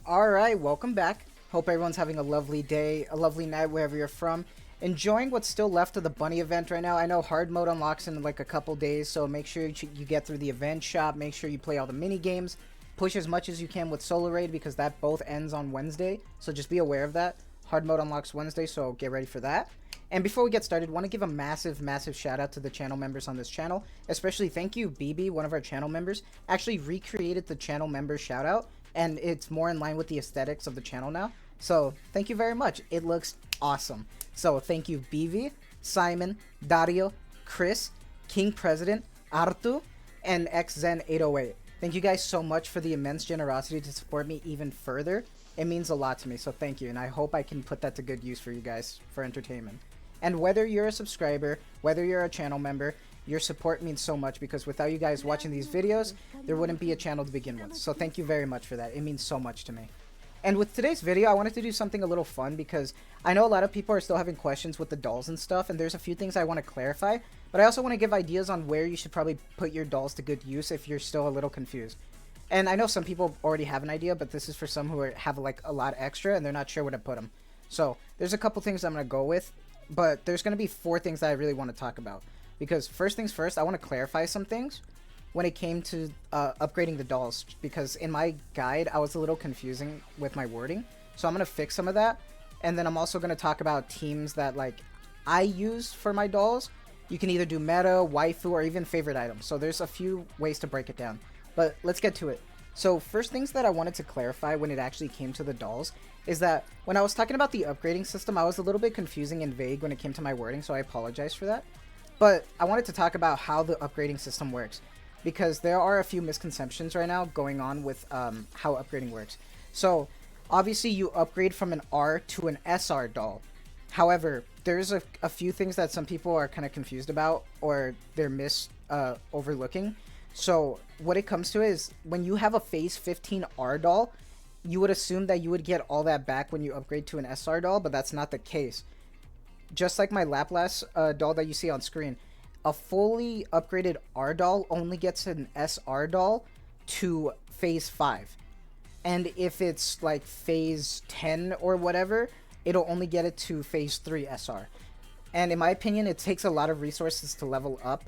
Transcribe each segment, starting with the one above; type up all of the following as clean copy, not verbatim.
Alright, welcome back. Hope everyone's having a lovely day, a lovely night wherever you're from. Enjoying what's still left of the bunny event right now. I know hard mode unlocks in like a couple days, so make sure you get through the event shop, make sure you play all the mini games, push as much as you can with solo raid because that both ends on Wednesday, so just be aware of that. Hard mode unlocks Wednesday, so get ready for that. And before we get started, want to give a massive shout out to the channel members on this channel. Especially thank you, Beebee, one of our channel members, actually recreated the channel member shout out, and it's more in line with the aesthetics of the channel now. So thank you very much. It looks awesome. So thank you, Beebee, Simon, Dario, Chris, KingPresiden, Arttu, and XZen808. Thank you guys so much for the immense generosity to support me even further. It means a lot to me, so thank you, and I hope I can put that to good use for you guys for entertainment. And whether you're a subscriber, whether you're a channel member, your support means so much because without you guys watching these videos, there wouldn't be a channel to begin with. So thank you very much for that. It means so much to me. And with today's video, I wanted to do something a little fun because I know a lot of people are still having questions with the dolls and stuff, and there's a few things I want to clarify, but I also want to give ideas on where you should probably put your dolls to good use if you're still a little confused. And I know some people already have an idea, but this is for some who have like a lot extra and they're not sure where to put them. So there's a couple things I'm going to go with, but there's going to be 4 things that I really want to talk about. Because first things first, I want to clarify some things when it came to upgrading the dolls. Because in my guide, I was a little confusing with my wording. So I'm going to fix some of that. And then I'm also going to talk about teams that like I use for my dolls. You can either do meta, waifu, or even favorite items. So there's a few ways to break it down. But let's get to it. So first things that I wanted to clarify when it actually came to the dolls is that when I was talking about the upgrading system, I was a little bit confusing and vague when it came to my wording, so I apologize for that. But I wanted to talk about how the upgrading system works because there are a few misconceptions right now going on with how upgrading works. So obviously you upgrade from an R to an SR doll. However, there's a few things that some people are kind of confused about or they're overlooking. So what it comes to is when you have a phase 15 R doll, you would assume that you would get all that back when you upgrade to an SR doll, but that's not the case. Just like my Laplace doll that you see on screen, a fully upgraded R doll only gets an SR doll to phase 5. And if it's like phase 10 or whatever, it'll only get it to phase 3 SR. And in my opinion, it takes a lot of resources to level up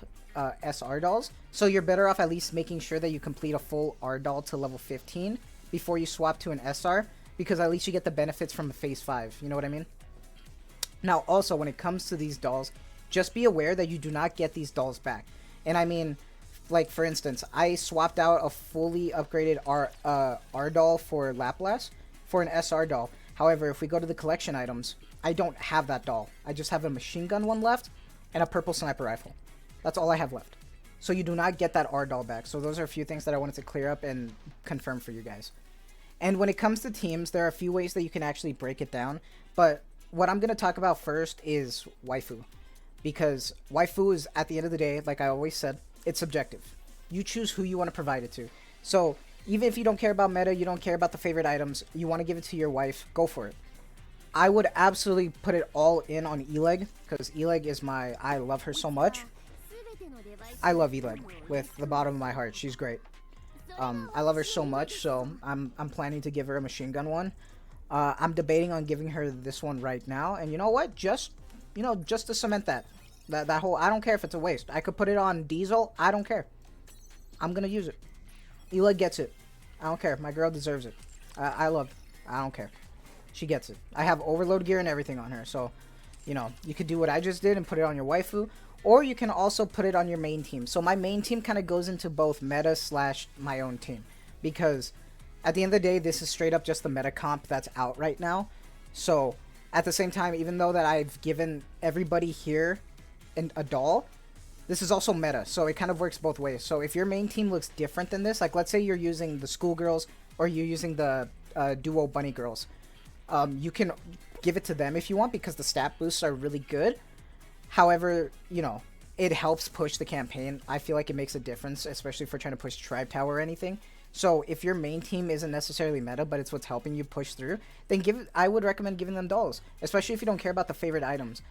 SR dolls, so you're better off at least making sure that you complete a full R doll to level 15 before you swap to an SR, because at least you get the benefits from a phase 5, you know what I mean? Now also, when it comes to these dolls, just be aware that you do not get these dolls back. And I mean, like for instance, I swapped out a fully upgraded R doll for Laplace for an SR doll. However, if we go to the collection items, I don't have that doll. I just have a machine gun one left and a purple sniper rifle. That's all I have left. So you do not get that R doll back. So those are a few things that I wanted to clear up and confirm for you guys. And when it comes to teams, there are a few ways that you can actually break it down. But what I'm going to talk about first is waifu. Because waifu is, at the end of the day, like I always said, it's subjective. You choose who you want to provide it to. So even if you don't care about meta, you don't care about the favorite items, you want to give it to your wife, go for it. I would absolutely put it all in on Eleg, because Eleg is I love her so much. I love Eleg with the bottom of my heart. She's great. I love her so much, so I'm planning to give her a machine gun one. I'm debating on giving her this one right now, and you know what? Just to cement that whole, I don't care if it's a waste. I could put it on Diesel. I don't care. I'm gonna use it. Eleg gets it. I don't care. My girl deserves it. I love it. I don't care. She gets it. I have overload gear and everything on her, so you could do what I just did and put it on your waifu. Or you can also put it on your main team. So my main team kind of goes into both meta / my own team. Because at the end of the day, this is straight up just the meta comp that's out right now. So at the same time, even though that I've given everybody here a doll, this is also meta. So it kind of works both ways. So if your main team looks different than this, like let's say you're using the schoolgirls or you're using the duo bunny girls, you can give it to them if you want because the stat boosts are really good. However, it helps push the campaign. I feel like it makes a difference, especially if we're trying to push Tribe Tower or anything. So if your main team isn't necessarily meta, but it's what's helping you push through, then I would recommend giving them dolls, especially if you don't care about the favorite items.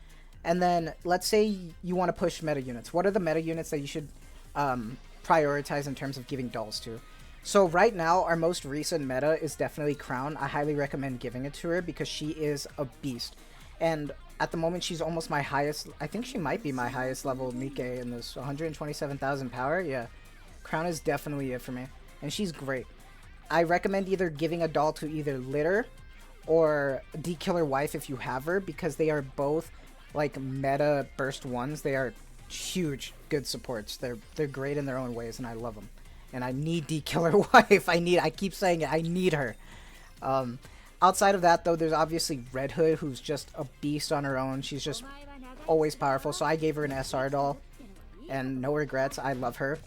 And then let's say you want to push meta units. What are the meta units that you should prioritize in terms of giving dolls to? So right now, our most recent meta is definitely Crown. I highly recommend giving it to her because she is a beast. And at the moment, she's almost my highest. I think she might be my highest level Nikke in this 127,000 power. Yeah, Crown is definitely it for me. And she's great. I recommend either giving a doll to either Litter or D-Killer Wife if you have her, because they are both like meta burst ones. They are huge good supports. They're great in their own ways, and I love them. And I need D-Killer Wife. I keep saying it. I need her. Outside of that, though, there's obviously Red Hood, who's just a beast on her own. She's just always powerful. So I gave her an SR doll, and no regrets. I love her.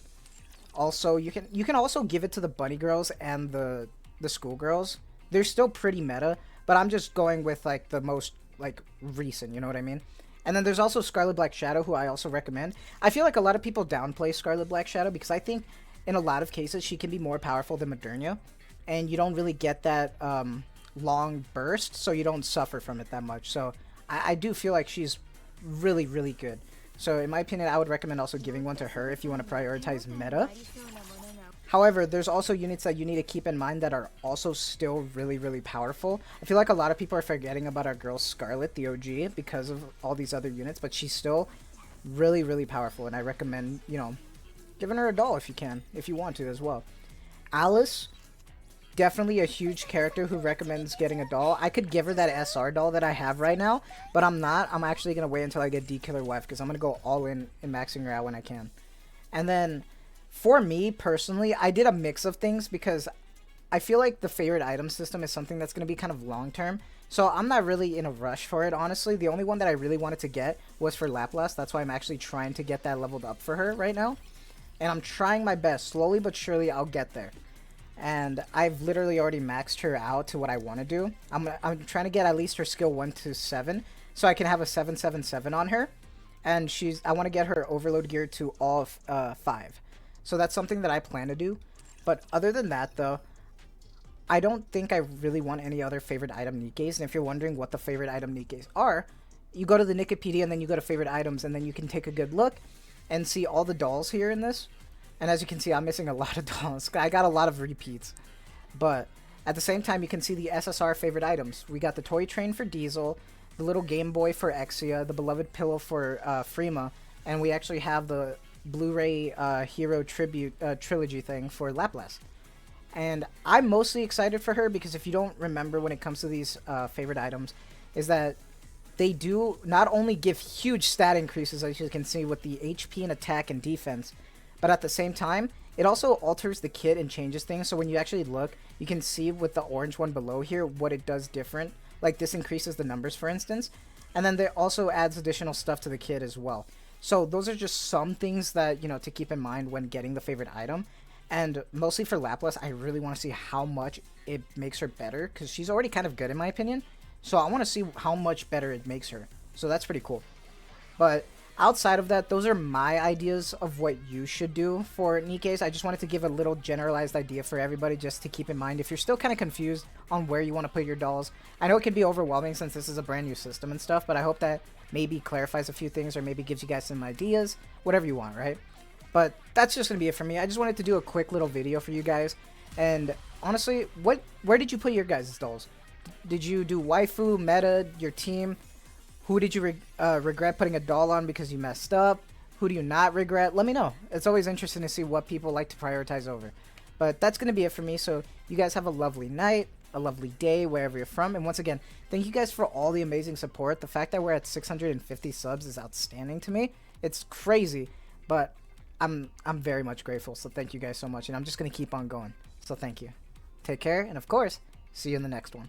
Also, you can also give it to the bunny girls and the schoolgirls. They're still pretty meta, but I'm just going with like the most like recent. You know what I mean? And then there's also Scarlet Black Shadow, who I also recommend. I feel like a lot of people downplay Scarlet Black Shadow because I think in a lot of cases she can be more powerful than Modernia, and you don't really get that long burst, so you don't suffer from it that much. So I do feel like she's really, really good. So in my opinion, I would recommend also giving one to her if you want to prioritize meta. However, there's also units that you need to keep in mind that are also still really, really powerful. I feel like a lot of people are forgetting about our girl Scarlet, the OG, because of all these other units, but she's still really, really powerful, and I recommend, you know, giving her a doll if you can, if you want to as well. Alice, definitely a huge character who recommends getting a doll. I could give her that SR doll that I have right now, but I'm not. I'm actually going to wait until I get D-Killer Wife because I'm going to go all in maxing her out when I can. And then, for me, personally, I did a mix of things because I feel like the favorite item system is something that's going to be kind of long-term. So I'm not really in a rush for it, honestly. The only one that I really wanted to get was for Laplace. That's why I'm actually trying to get that leveled up for her right now. And I'm trying my best. Slowly but surely, I'll get there. And I've literally already maxed her out to what I want to do. I'm trying to get at least her skill 1 to 7, so I can have a 777 on her. And I want to get her overload gear to all 5. So that's something that I plan to do. But other than that, though, I don't think I really want any other favorite item Nikkes. And if you're wondering what the favorite item Nikkes are, you go to the Nikkepedia and then you go to favorite items, and then you can take a good look and see all the dolls here in this. And as you can see, I'm missing a lot of dolls. I got a lot of repeats. But at the same time, you can see the SSR favorite items. We got the toy train for Diesel, the little Game Boy for Exia, the beloved pillow for Freema, and we actually have the Blu-ray Hero Tribute Trilogy thing for Laplace. And I'm mostly excited for her because if you don't remember when it comes to these favorite items, is that they do not only give huge stat increases, as you can see with the HP and attack and defense, but at the same time, it also alters the kit and changes things. So when you actually look, you can see with the orange one below here what it does different. Like this increases the numbers, for instance. And then it also adds additional stuff to the kit as well. So those are just some things that, you know, to keep in mind when getting the favorite item. And mostly for Laplace, I really want to see how much it makes her better, because she's already kind of good in my opinion. So I want to see how much better it makes her. So that's pretty cool. But outside of that, those are my ideas of what you should do for Nikkes. I just wanted to give a little generalized idea for everybody just to keep in mind if you're still kind of confused on where you want to put your dolls. I know it can be overwhelming since this is a brand new system and stuff, but I hope that maybe clarifies a few things or maybe gives you guys some ideas, whatever you want, right? But that's just going to be it for me. I just wanted to do a quick little video for you guys. And honestly, where did you put your guys' dolls? Did you do waifu, meta, your team? Who did you regret putting a doll on because you messed up? Who do you not regret? Let me know. It's always interesting to see what people like to prioritize over. But that's going to be it for me. So you guys have a lovely night, a lovely day, wherever you're from. And once again, thank you guys for all the amazing support. The fact that we're at 650 subs is outstanding to me. It's crazy, but I'm very much grateful. So thank you guys so much. And I'm just going to keep on going. So thank you. Take care. And of course, see you in the next one.